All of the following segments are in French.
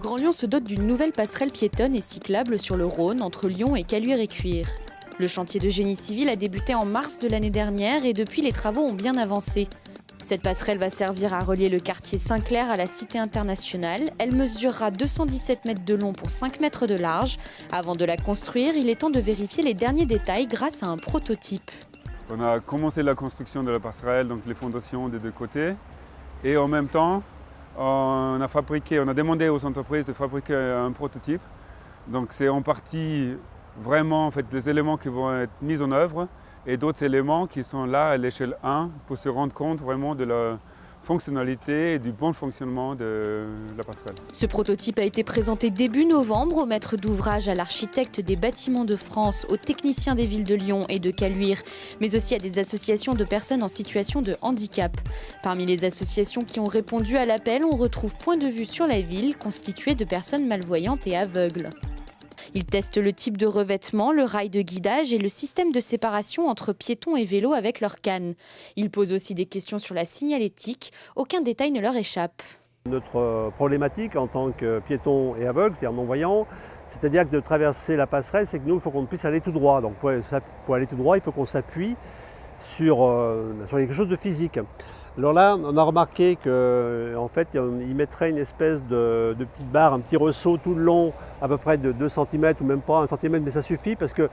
Grand Lyon se dote d'une nouvelle passerelle piétonne et cyclable sur le Rhône entre Lyon et Caluire-et-Cuire. Le chantier de génie civil a débuté en mars de l'année dernière et depuis les travaux ont bien avancé. Cette passerelle va servir à relier le quartier Saint-Clair à la Cité internationale. Elle mesurera 217 mètres de long pour 5 mètres de large. Avant de la construire, il est temps de vérifier les derniers détails grâce à un prototype. On a commencé la construction de la passerelle, donc les fondations des deux côtés. Et en même temps, on a demandé aux entreprises de fabriquer un prototype. Donc c'est en partie vraiment les éléments qui vont être mis en œuvre et d'autres éléments qui sont là à l'échelle 1 pour se rendre compte vraiment de la fonctionnalité et du bon fonctionnement de la passerelle. Ce prototype a été présenté début novembre au maître d'ouvrage, à l'architecte des bâtiments de France, aux techniciens des villes de Lyon et de Caluire, mais aussi à des associations de personnes en situation de handicap. Parmi les associations qui ont répondu à l'appel, on retrouve Point de vue sur la ville, constitué de personnes malvoyantes et aveugles. Ils testent le type de revêtement, le rail de guidage et le système de séparation entre piétons et vélos avec leurs cannes. Ils posent aussi des questions sur la signalétique. Aucun détail ne leur échappe. Notre problématique en tant que piéton et aveugle, c'est-à-dire non-voyant, c'est-à-dire que de traverser la passerelle, c'est que nous, il faut qu'on puisse aller tout droit. Donc pour aller tout droit, il faut qu'on s'appuie sur quelque chose de physique. Alors là, on a remarqué qu'en fait, il mettrait une espèce de petite barre, un petit ressaut tout le long, à peu près de 2 cm ou même pas 1 cm, mais ça suffit parce que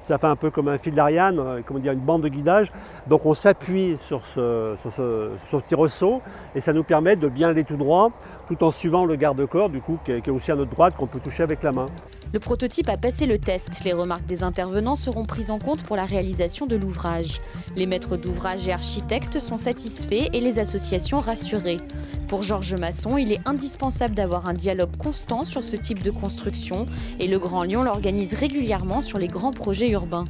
ça fait un peu comme un fil d'Ariane, comment dire, une bande de guidage. Donc on s'appuie sur ce petit ressaut et ça nous permet de bien aller tout droit tout en suivant le garde-corps du coup qui est aussi à notre droite qu'on peut toucher avec la main. Le prototype a passé le test. Les remarques des intervenants seront prises en compte pour la réalisation de l'ouvrage. Les maîtres d'ouvrage et architectes sont satisfaits et les associations rassurées. Pour Georges Masson, il est indispensable d'avoir un dialogue constant sur ce type de construction et le Grand Lyon l'organise régulièrement sur les grands projets urbains.